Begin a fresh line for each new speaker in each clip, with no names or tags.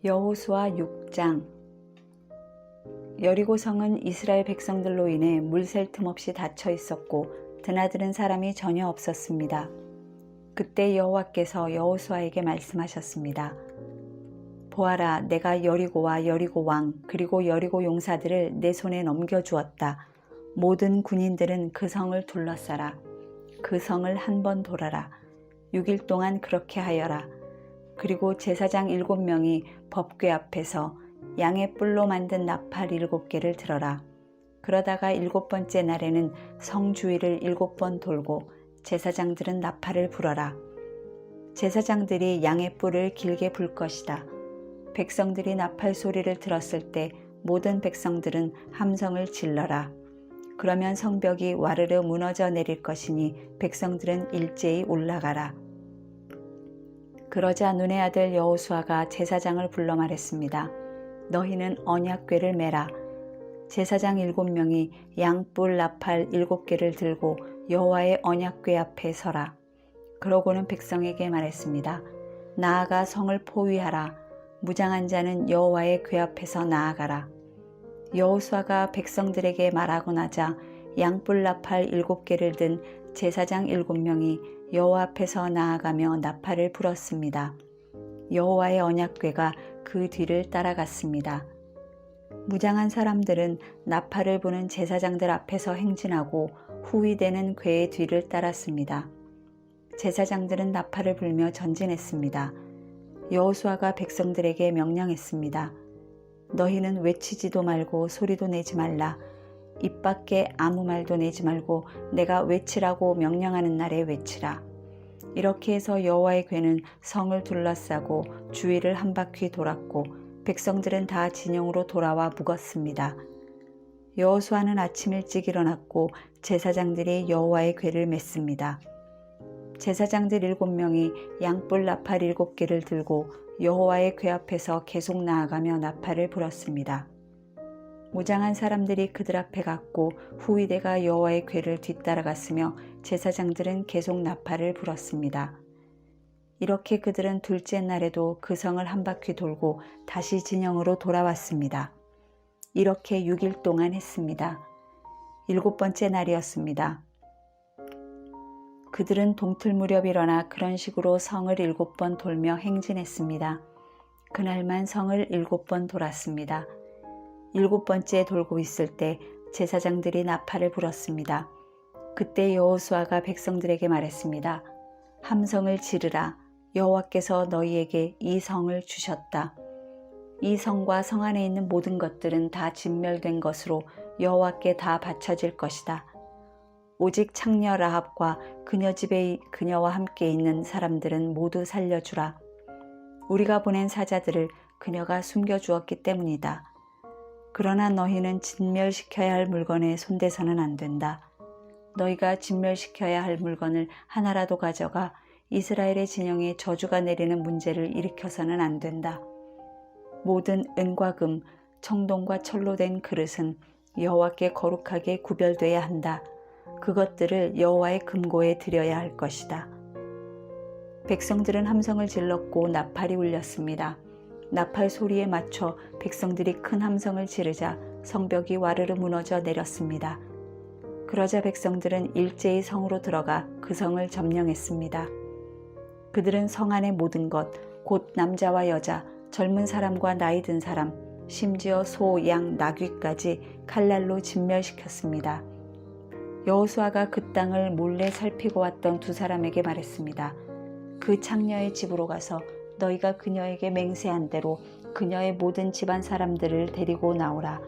여호수아 6장. 여리고 성은 이스라엘 백성들로 인해 물 셀 틈 없이 닫혀 있었고 드나드는 사람이 전혀 없었습니다. 그때 여호와께서 여호수아에게 말씀하셨습니다. 보아라, 내가 여리고와 여리고 왕 그리고 여리고 용사들을 내 손에 넘겨주었다. 모든 군인들은 그 성을 둘러싸라. 그 성을 한 번 돌아라. 6일 동안 그렇게 하여라. 그리고 제사장 7명이 법궤 앞에서 양의 뿔로 만든 나팔 7개를 들어라. 그러다가 7번째 날에는 성 주위를 7번 돌고 제사장들은 나팔을 불어라. 제사장들이 양의 뿔을 길게 불 것이다. 백성들이 나팔 소리를 들었을 때 모든 백성들은 함성을 질러라. 그러면 성벽이 와르르 무너져 내릴 것이니 백성들은 일제히 올라가라. 그러자 눈의 아들 여호수아가 제사장을 불러 말했습니다. 너희는 언약궤를 메라. 제사장 7명이 양뿔 나팔 7개를 들고 여호와의 언약궤 앞에 서라. 그러고는 백성에게 말했습니다. 나아가 성을 포위하라. 무장한 자는 여호와의 궤 앞에서 나아가라. 여호수아가 백성들에게 말하고 나자 양뿔 나팔 7개를 든 제사장 7명이 여호와 앞에서 나아가며 나팔을 불었습니다. 여호와의 언약궤가 그 뒤를 따라갔습니다. 무장한 사람들은 나팔을 부는 제사장들 앞에서 행진하고 후위되는 궤의 뒤를 따랐습니다. 제사장들은 나팔을 불며 전진했습니다. 여호수아가 백성들에게 명령했습니다. 너희는 외치지도 말고 소리도 내지 말라. 입 밖에 아무 말도 내지 말고 내가 외치라고 명령하는 날에 외치라. 이렇게 해서 여호와의 궤는 성을 둘러싸고 주위를 한 바퀴 돌았고 백성들은 다 진영으로 돌아와 묵었습니다. 여호수아는 아침 일찍 일어났고 제사장들이 여호와의 궤를 맸습니다. 제사장들 7명이 양뿔 나팔 7개를 들고 여호와의 궤 앞에서 계속 나아가며 나팔을 불었습니다. 무장한 사람들이 그들 앞에 갔고 후위대가 여호와의 궤를 뒤따라갔으며 제사장들은 계속 나팔을 불었습니다. 이렇게 그들은 둘째 날에도 그 성을 한 바퀴 돌고 다시 진영으로 돌아왔습니다. 이렇게 6일 동안 했습니다. 7번째 날이었습니다. 그들은 동틀 무렵 일어나 그런 식으로 성을 7번 돌며 행진했습니다. 그날만 성을 7번 돌았습니다. 7번째 돌고 있을 때 제사장들이 나팔을 불었습니다. 그때 여호수아가 백성들에게 말했습니다. 함성을 지르라. 여호와께서 너희에게 이 성을 주셨다. 이 성과 성 안에 있는 모든 것들은 다 진멸된 것으로 여호와께 다 바쳐질 것이다. 오직 창녀 라합과 그녀 집에 그녀와 함께 있는 사람들은 모두 살려주라. 우리가 보낸 사자들을 그녀가 숨겨주었기 때문이다. 그러나 너희는 진멸시켜야 할 물건에 손대서는 안 된다. 너희가 진멸시켜야 할 물건을 하나라도 가져가 이스라엘의 진영에 저주가 내리는 문제를 일으켜서는 안 된다. 모든 은과 금, 청동과 철로 된 그릇은 여호와께 거룩하게 구별돼야 한다. 그것들을 여호와의 금고에 드려야 할 것이다. 백성들은 함성을 질렀고 나팔이 울렸습니다. 나팔 소리에 맞춰 백성들이 큰 함성을 지르자 성벽이 와르르 무너져 내렸습니다. 그러자 백성들은 일제히 성으로 들어가 그 성을 점령했습니다. 그들은 성 안의 모든 것, 곧 남자와 여자, 젊은 사람과 나이 든 사람, 심지어 소, 양, 나귀까지 칼날로 진멸시켰습니다. 여호수아가 그 땅을 몰래 살피고 왔던 두 사람에게 말했습니다. 그 창녀의 집으로 가서 너희가 그녀에게 맹세한 대로 그녀의 모든 집안 사람들을 데리고 나오라.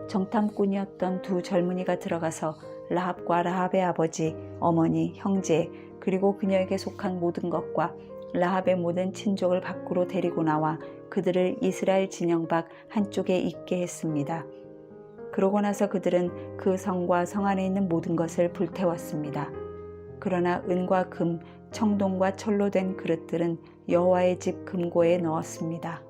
정탐꾼이었던 두 젊은이가 들어가서 라합과 라합의 아버지, 어머니, 형제 그리고 그녀에게 속한 모든 것과 라합의 모든 친족을 밖으로 데리고 나와 그들을 이스라엘 진영 밖 한쪽에 있게 했습니다. 그러고 나서 그들은 그 성과 성 안에 있는 모든 것을 불태웠습니다. 그러나 은과 금, 청동과 철로 된 그릇들은 여호와의 집 금고에 넣었습니다.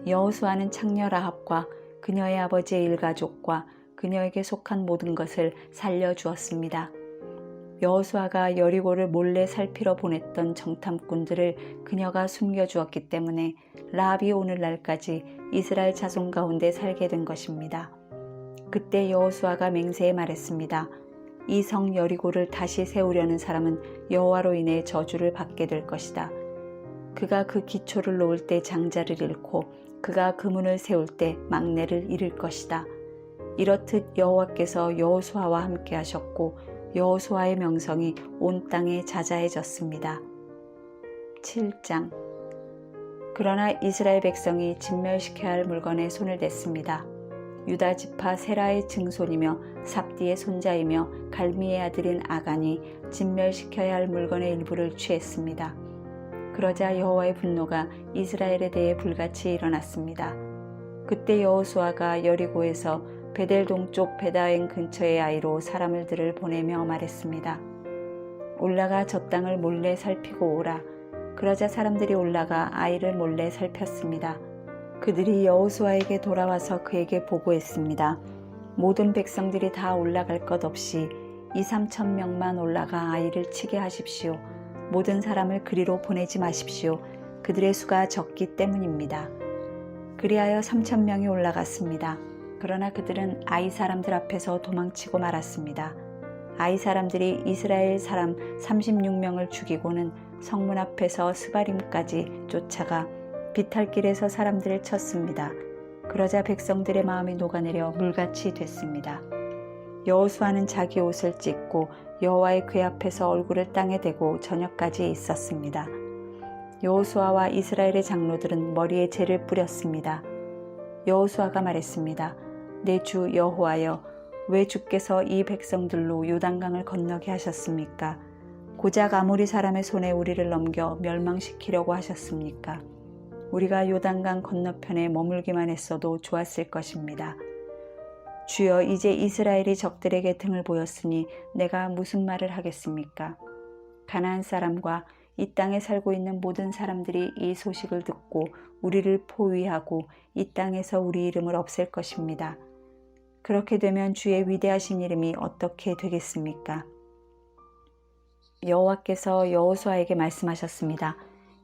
여호수아는 창녀 라합과 그녀의 아버지의 일가족과 그녀에게 속한 모든 것을 살려주었습니다. 여호수아가 여리고를 몰래 살피러 보냈던 정탐꾼들을 그녀가 숨겨주었기 때문에 라합이 오늘날까지 이스라엘 자손 가운데 살게 된 것입니다. 그때 여호수아가 맹세해 말했습니다. 이 성 여리고를 다시 세우려는 사람은 여호와로 인해 저주를 받게 될 것이다. 그가 그 기초를 놓을 때 장자를 잃고 그가 그 문을 세울 때 막내를 잃을 것이다. 이렇듯 여호와께서 여호수아와 함께 하셨고 여호수아의 명성이 온 땅에 자자해졌습니다. 7장. 그러나 이스라엘 백성이 진멸시켜야 할 물건에 손을 댔습니다. 유다 지파 세라의 증손이며 삽디의 손자이며 갈미의 아들인 아간이 진멸시켜야 할 물건의 일부를 취했습니다. 그러자 여호와의 분노가 이스라엘에 대해 불같이 일어났습니다. 그때 여호수아가 여리고에서 베델 동쪽 베다웬 근처의 아이로 사람들을 보내며 말했습니다. 올라가 저 땅을 몰래 살피고 오라. 그러자 사람들이 올라가 아이를 몰래 살폈습니다. 그들이 여호수아에게 돌아와서 그에게 보고했습니다. 모든 백성들이 다 올라갈 것 없이 2~3천 명만 올라가 아이를 치게 하십시오. 모든 사람을 그리로 보내지 마십시오. 그들의 수가 적기 때문입니다. 그리하여 3천 명이 올라갔습니다. 그러나 그들은 아이 사람들 앞에서 도망치고 말았습니다. 아이 사람들이 이스라엘 사람 36명을 죽이고는 성문 앞에서 스바림까지 쫓아가 비탈길에서 사람들을 쳤습니다. 그러자 백성들의 마음이 녹아내려 물같이 됐습니다. 여호수아는 자기 옷을 찢고 여호와의 궤 앞에서 얼굴을 땅에 대고 저녁까지 있었습니다. 여호수아와 이스라엘의 장로들은 머리에 재를 뿌렸습니다. 여호수아가 말했습니다. 내 주 여호와여, 왜 주께서 이 백성들로 요단강을 건너게 하셨습니까? 고작 아모리 사람의 손에 우리를 넘겨 멸망시키려고 하셨습니까? 우리가 요단강 건너편에 머물기만 했어도 좋았을 것입니다. 주여, 이제 이스라엘이 적들에게 등을 보였으니 내가 무슨 말을 하겠습니까? 가나안 사람과 이 땅에 살고 있는 모든 사람들이 이 소식을 듣고 우리를 포위하고 이 땅에서 우리 이름을 없앨 것입니다. 그렇게 되면 주의 위대하신 이름이 어떻게 되겠습니까? 여호와께서 여호수아에게 말씀하셨습니다.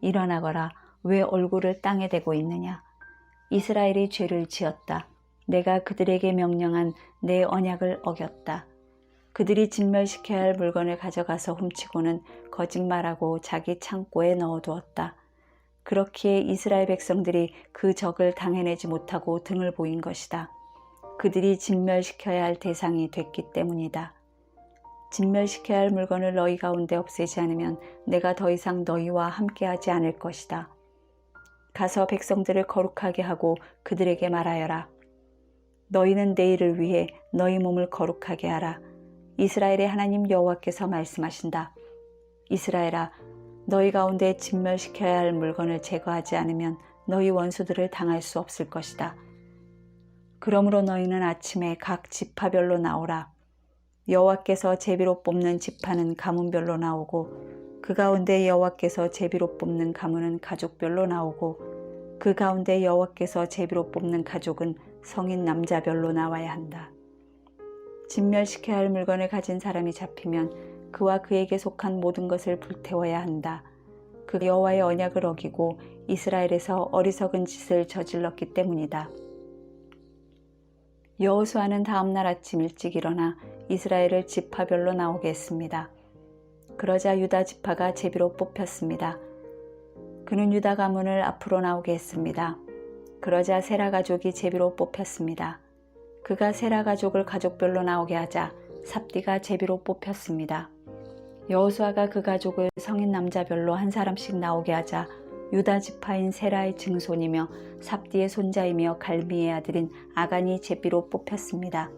일어나거라. 왜 얼굴을 땅에 대고 있느냐? 이스라엘이 죄를 지었다. 내가 그들에게 명령한 내 언약을 어겼다. 그들이 진멸시켜야 할 물건을 가져가서 훔치고는 거짓말하고 자기 창고에 넣어두었다. 그렇기에 이스라엘 백성들이 그 적을 당해내지 못하고 등을 보인 것이다. 그들이 진멸시켜야 할 대상이 됐기 때문이다. 진멸시켜야 할 물건을 너희 가운데 없애지 않으면 내가 더 이상 너희와 함께하지 않을 것이다. 가서 백성들을 거룩하게 하고 그들에게 말하여라. 너희는 내일을 위해 너희 몸을 거룩하게 하라. 이스라엘의 하나님 여호와께서 말씀하신다. 이스라엘아, 너희 가운데 진멸시켜야 할 물건을 제거하지 않으면 너희 원수들을 당할 수 없을 것이다. 그러므로 너희는 아침에 각 지파별로 나오라. 여호와께서 제비로 뽑는 지파는 가문별로 나오고 그 가운데 여호와께서 제비로 뽑는 가문은 가족별로 나오고 그 가운데 여호와께서 제비로 뽑는 가족은 성인 남자별로 나와야 한다. 진멸시켜야 할 물건을 가진 사람이 잡히면 그와 그에게 속한 모든 것을 불태워야 한다. 그 여호와의 언약을 어기고 이스라엘에서 어리석은 짓을 저질렀기 때문이다. 여호수아는 다음 날 아침 일찍 일어나 이스라엘을 지파별로 나오게 했습니다. 그러자 유다 지파가 제비로 뽑혔습니다. 그는 유다 가문을 앞으로 나오게 했습니다. 그러자 세라 가족이 제비로 뽑혔습니다. 그가 세라 가족을 가족별로 나오게 하자 삽디가 제비로 뽑혔습니다. 여호수아가 그 가족을 성인 남자별로 한 사람씩 나오게 하자 유다 지파인 세라의 증손이며 삽디의 손자이며 갈미의 아들인 아간이 제비로 뽑혔습니다.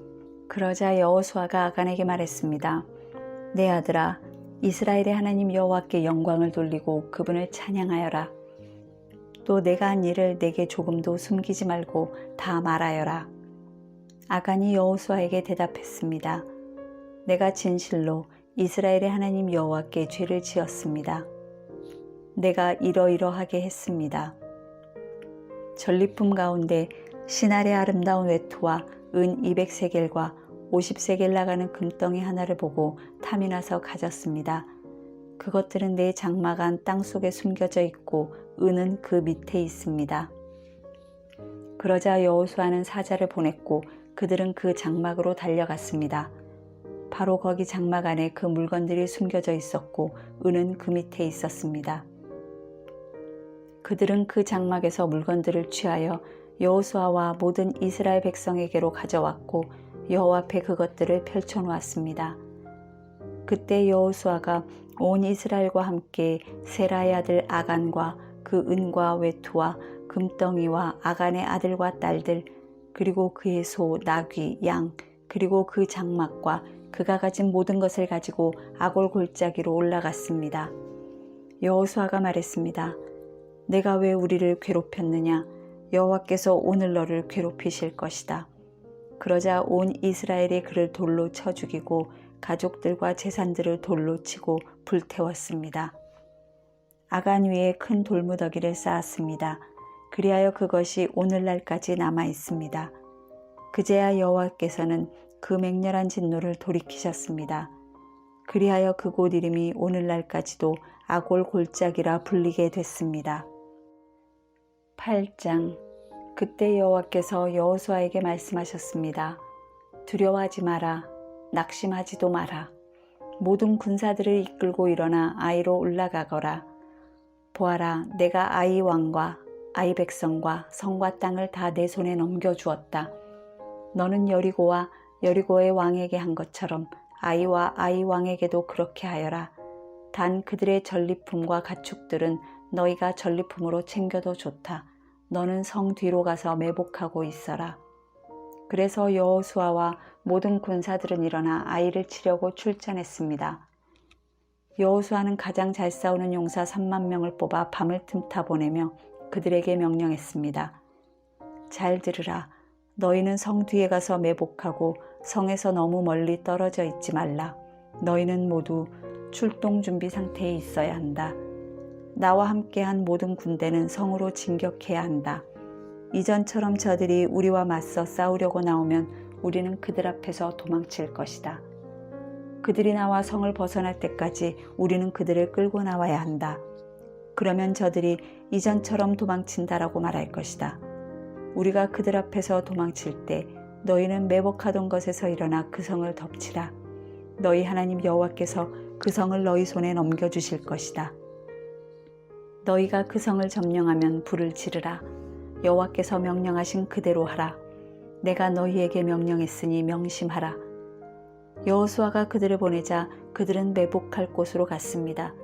그러자 여호수아가 아간에게 말했습니다. 내 아들아, 이스라엘의 하나님 여호와께 영광을 돌리고 그분을 찬양하여라. 또 내가 한 일을 내게 조금도 숨기지 말고 다 말하여라. 아간이 여호수아에게 대답했습니다. 내가 진실로 이스라엘의 하나님 여호와께 죄를 지었습니다. 내가 이러이러하게 했습니다. 전리품 가운데 신할의 아름다운 외투와 은 200세겔과 50세겔 나가는 금덩이 하나를 보고 탐이 나서 가졌습니다. 그것들은 내 장막 안 땅속에 숨겨져 있고 은은 그 밑에 있습니다. 그러자 여호수아는 사자를 보냈고 그들은 그 장막으로 달려갔습니다. 바로 거기 장막 안에 그 물건들이 숨겨져 있었고 은은 그 밑에 있었습니다. 그들은 그 장막에서 물건들을 취하여 여호수아와 모든 이스라엘 백성에게로 가져왔고 여호와 앞에 그것들을 펼쳐놓았습니다. 그때 여호수아가 온 이스라엘과 함께 세라의 아들 아간과 그 은과 외투와 금덩이와 아간의 아들과 딸들 그리고 그의 소, 나귀, 양 그리고 그 장막과 그가 가진 모든 것을 가지고 아골 골짜기로 올라갔습니다. 여호수아가 말했습니다. 내가 왜 우리를 괴롭혔느냐? 여호와께서 오늘 너를 괴롭히실 것이다. 그러자 온 이스라엘이 그를 돌로 쳐 죽이고 가족들과 재산들을 돌로 치고 불태웠습니다. 아간 위에 큰 돌무더기를 쌓았습니다. 그리하여 그것이 오늘날까지 남아 있습니다. 그제야 여호와께서는 그 맹렬한 진노를 돌이키셨습니다. 그리하여 그곳 이름이 오늘날까지도 아골 골짜기라 불리게 됐습니다. 8장. 그때 여호와께서 여호수아에게 말씀하셨습니다. 두려워하지 마라. 낙심하지도 마라. 모든 군사들을 이끌고 일어나 아이로 올라가거라. 보아라, 내가 아이 왕과 아이 백성과 성과 땅을 다 내 손에 넘겨주었다. 너는 여리고와 여리고의 왕에게 한 것처럼 아이와 아이 왕에게도 그렇게 하여라. 단 그들의 전리품과 가축들은 너희가 전리품으로 챙겨도 좋다. 너는 성 뒤로 가서 매복하고 있어라. 그래서 여호수아와 모든 군사들은 일어나 아이를 치려고 출전했습니다. 여호수아는 가장 잘 싸우는 용사 3만 명을 뽑아 밤을 틈타 보내며 그들에게 명령했습니다. 잘 들으라. 너희는 성 뒤에 가서 매복하고 성에서 너무 멀리 떨어져 있지 말라. 너희는 모두 출동 준비 상태에 있어야 한다. 나와 함께한 모든 군대는 성으로 진격해야 한다. 이전처럼 저들이 우리와 맞서 싸우려고 나오면 우리는 그들 앞에서 도망칠 것이다. 그들이 나와 성을 벗어날 때까지 우리는 그들을 끌고 나와야 한다. 그러면 저들이 이전처럼 도망친다라고 말할 것이다. 우리가 그들 앞에서 도망칠 때 너희는 매복하던 것에서 일어나 그 성을 덮치라. 너희 하나님 여호와께서 그 성을 너희 손에 넘겨주실 것이다. 너희가 그 성을 점령하면 불을 지르라. 여호와께서 명령하신 그대로 하라. 내가 너희에게 명령했으니 명심하라. 여호수아가 그들을 보내자 그들은 매복할 곳으로 갔습니다.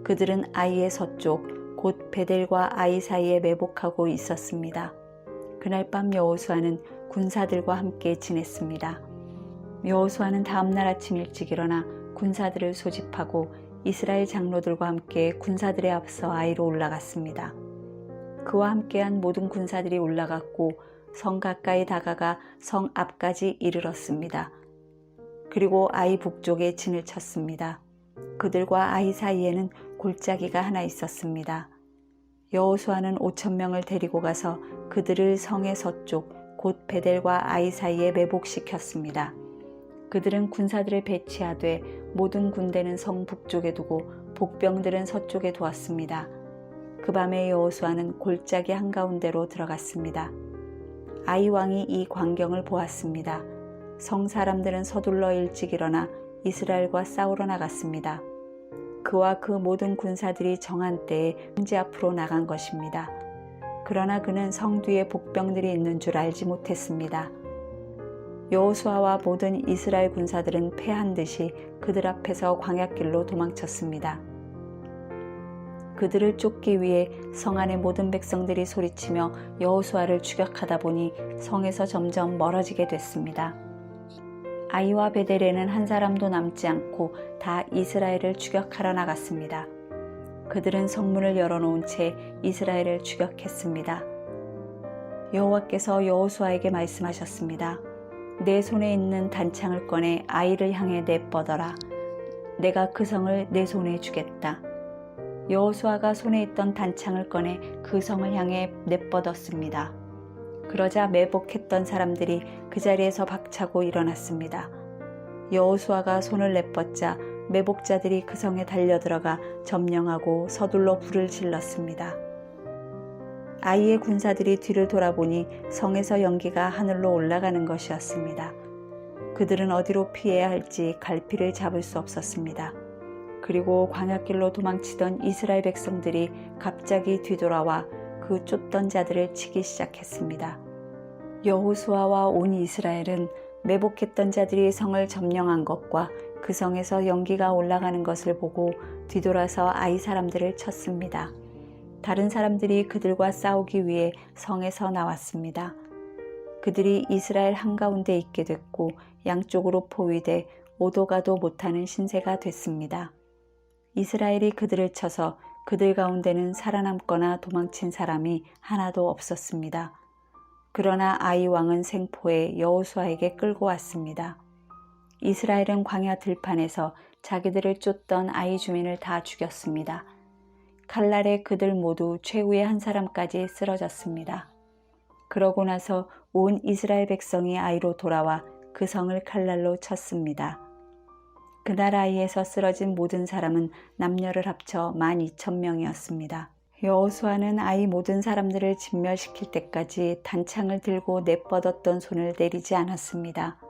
그들은 아이의 서쪽 곧 베델과 아이 사이에 매복하고 있었습니다. 그날 밤 여호수아는 군사들과 함께 지냈습니다. 여호수아는 다음날 아침 일찍 일어나 군사들을 소집하고 이스라엘 장로들과 함께 군사들에 앞서 아이로 올라갔습니다. 그와 함께한 모든 군사들이 올라갔고 성 가까이 다가가 성 앞까지 이르렀습니다. 그리고 아이 북쪽에 진을 쳤습니다. 그들과 아이 사이에는 골짜기가 하나 있었습니다. 여호수아는 5,000명을 데리고 가서 그들을 성의 서쪽 곧 베델과 아이 사이에 매복시켰습니다. 그들은 군사들을 배치하되 모든 군대는 성 북쪽에 두고 복병들은 서쪽에 두었습니다. 그 밤에 여호수아는 골짜기 한가운데로 들어갔습니다. 아이 왕이 이 광경을 보았습니다. 성 사람들은 서둘러 일찍 일어나 이스라엘과 싸우러 나갔습니다. 그와 그 모든 군사들이 정한 때에 황제 앞으로 나간 것입니다. 그러나 그는 성 뒤에 복병들이 있는 줄 알지 못했습니다. 여호수아와 모든 이스라엘 군사들은 패한 듯이 그들 앞에서 광야길로 도망쳤습니다. 그들을 쫓기 위해 성 안의 모든 백성들이 소리치며 여호수아를 추격하다 보니 성에서 점점 멀어지게 됐습니다. 아이와 베델에는 한 사람도 남지 않고 다 이스라엘을 추격하러 나갔습니다. 그들은 성문을 열어놓은 채 이스라엘을 추격했습니다. 여호와께서 여호수아에게 말씀하셨습니다. 내 손에 있는 단창을 꺼내 아이를 향해 내뻗어라. 내가 그 성을 내 손에 주겠다. 여호수아가 손에 있던 단창을 꺼내 그 성을 향해 내뻗었습니다. 그러자 매복했던 사람들이 그 자리에서 박차고 일어났습니다. 여호수아가 손을 내뻗자 매복자들이 그 성에 달려들어가 점령하고 서둘러 불을 질렀습니다. 아이의 군사들이 뒤를 돌아보니 성에서 연기가 하늘로 올라가는 것이었습니다. 그들은 어디로 피해야 할지 갈피를 잡을 수 없었습니다. 그리고 광야길로 도망치던 이스라엘 백성들이 갑자기 뒤돌아와 그 쫓던 자들을 치기 시작했습니다. 여호수아와 온 이스라엘은 매복했던 자들이 성을 점령한 것과 그 성에서 연기가 올라가는 것을 보고 뒤돌아서 아이 사람들을 쳤습니다. 다른 사람들이 그들과 싸우기 위해 성에서 나왔습니다. 그들이 이스라엘 한가운데 있게 됐고 양쪽으로 포위돼 오도 가도 못하는 신세가 됐습니다. 이스라엘이 그들을 쳐서 그들 가운데는 살아남거나 도망친 사람이 하나도 없었습니다. 그러나 아이 왕은 생포해 여호수아에게 끌고 왔습니다. 이스라엘은 광야 들판에서 자기들을 쫓던 아이 주민을 다 죽였습니다. 칼날에 그들 모두 최후의 한 사람까지 쓰러졌습니다. 그러고 나서 온 이스라엘 백성이 아이로 돌아와 그 성을 칼날로 쳤습니다. 그날 아이에서 쓰러진 모든 사람은 남녀를 합쳐 12,000명이었습니다. 여호수아는 아이 모든 사람들을 진멸시킬 때까지 단창을 들고 내뻗었던 손을 내리지 않았습니다.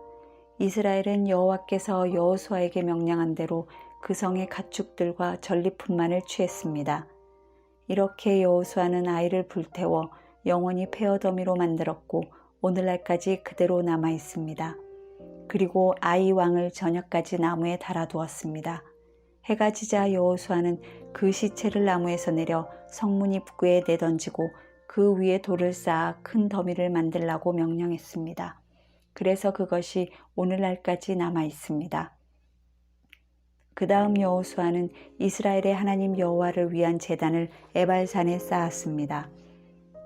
이스라엘은 여호와께서 여호수아에게 명령한 대로 그 성의 가축들과 전리품만을 취했습니다. 이렇게 여호수아는 아이를 불태워 영원히 폐허더미로 만들었고 오늘날까지 그대로 남아 있습니다. 그리고 아이 왕을 저녁까지 나무에 달아두었습니다. 해가 지자 여호수아는 그 시체를 나무에서 내려 성문 입구에 내던지고 그 위에 돌을 쌓아 큰 더미를 만들라고 명령했습니다. 그래서 그것이 오늘날까지 남아 있습니다. 그 다음 여호수아는 이스라엘의 하나님 여호와를 위한 제단을 에발산에 쌓았습니다.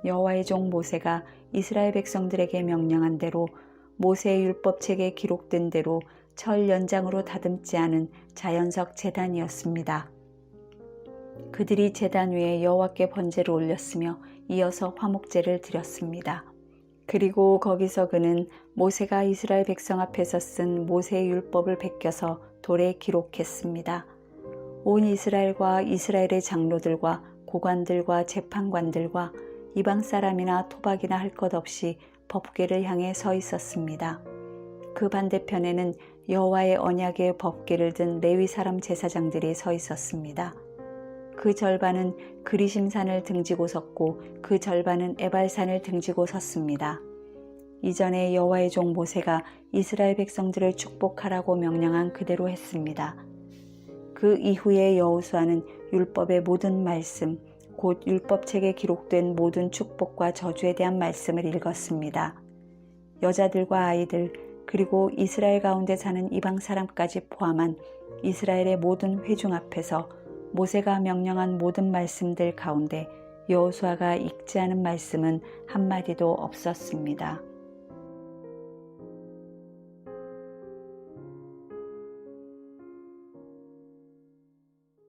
여호와의 종 모세가 이스라엘 백성들에게 명령한 대로 모세의 율법책에 기록된 대로 철 연장으로 다듬지 않은 자연석 제단이었습니다. 그들이 제단 위에 여호와께 번제를 올렸으며 이어서 화목제를 드렸습니다. 그리고 거기서 그는 모세가 이스라엘 백성 앞에서 쓴 모세의 율법을 베껴서 돌에 기록했습니다. 온 이스라엘과 이스라엘의 장로들과 고관들과 재판관들과 이방 사람이나 토박이나 할 것 없이 법궤를 향해 서 있었습니다. 그 반대편에는 여호와의 언약의 법궤를 든 레위 사람 제사장들이 서 있었습니다. 그 절반은 그리심산을 등지고 섰고 그 절반은 에발산을 등지고 섰습니다. 이전에 여호와의 종 모세가 이스라엘 백성들을 축복하라고 명령한 그대로 했습니다. 그 이후에 여호수아는 율법의 모든 말씀, 곧 율법책에 기록된 모든 축복과 저주에 대한 말씀을 읽었습니다. 여자들과 아이들 그리고 이스라엘 가운데 사는 이방 사람까지 포함한 이스라엘의 모든 회중 앞에서 모세가 명령한 모든 말씀들 가운데 여호수아가 읽지 않은 말씀은 한마디도 없었습니다.